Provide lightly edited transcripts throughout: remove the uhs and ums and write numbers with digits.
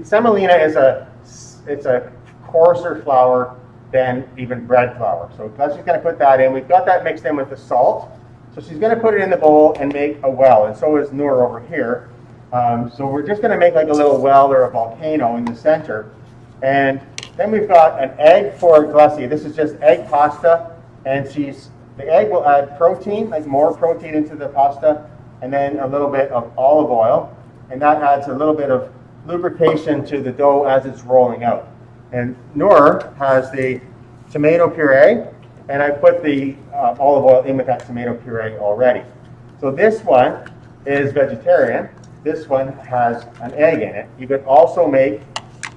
semolina is it's a coarser flour than even bread flour. So Leslie's going to put that in. We've got that mixed in with the salt. So she's going to put it in the bowl and make a well, and so is Noor over here. So we're just going to make like a little well or a volcano in the center. And then we've got an egg for Leslie. This is just egg pasta, and the egg will add protein, like more protein into the pasta, and then a little bit of olive oil, and that adds a little bit of lubrication to the dough as it's rolling out. And Noor has the tomato puree, and I put the olive oil in with that tomato puree already. So this one is vegetarian. This one has an egg in it. You could also make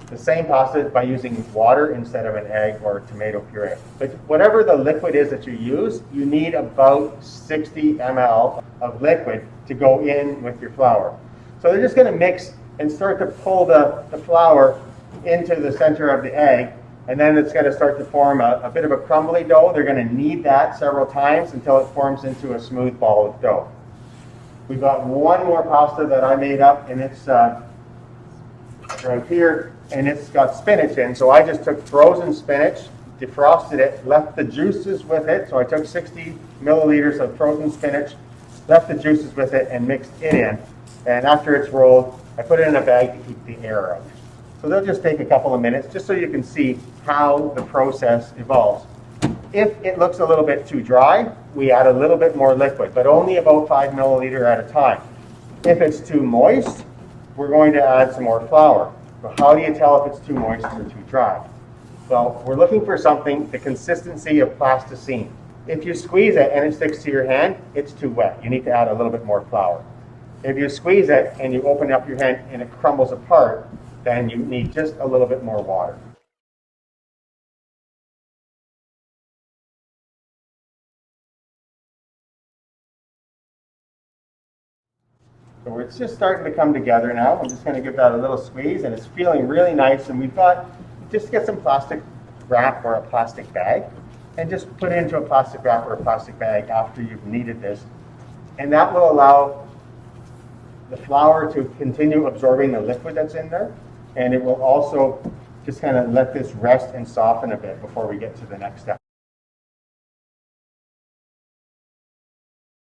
the same pasta by using water instead of an egg or tomato puree. But whatever the liquid is that you use, you need about 60 ml of liquid to go in with your flour. So they're just going to mix and start to pull the flour into the center of the egg, and then it's going to start to form a bit of a crumbly dough. They're going to knead that several times until it forms into a smooth ball of dough. We've got one more pasta that I made up, and it's right here, and it's got spinach in. So I just took frozen spinach, defrosted it, left the juices with it. So I took 60 milliliters of frozen spinach, left the juices with it, and mixed it in. And after it's rolled, I put it in a bag to keep the air out. So they'll just take a couple of minutes just so you can see how the process evolves. If it looks a little bit too dry, we add a little bit more liquid, but only about 5 milliliters at a time. If it's too moist, we're going to add some more flour. So how do you tell if it's too moist or too dry? Well, we're looking for something, the consistency of plasticine. If you squeeze it and it sticks to your hand, it's too wet. You need to add a little bit more flour. If you squeeze it and you open up your hand and it crumbles apart, then you need just a little bit more water. So it's just starting to come together now. I'm just going to give that a little squeeze, and it's feeling really nice. And we've got, just get some plastic wrap or a plastic bag, and just put it into a plastic wrap or a plastic bag after you've kneaded this. And that will allow the flour to continue absorbing the liquid that's in there. And it will also just kind of let this rest and soften a bit before we get to the next step.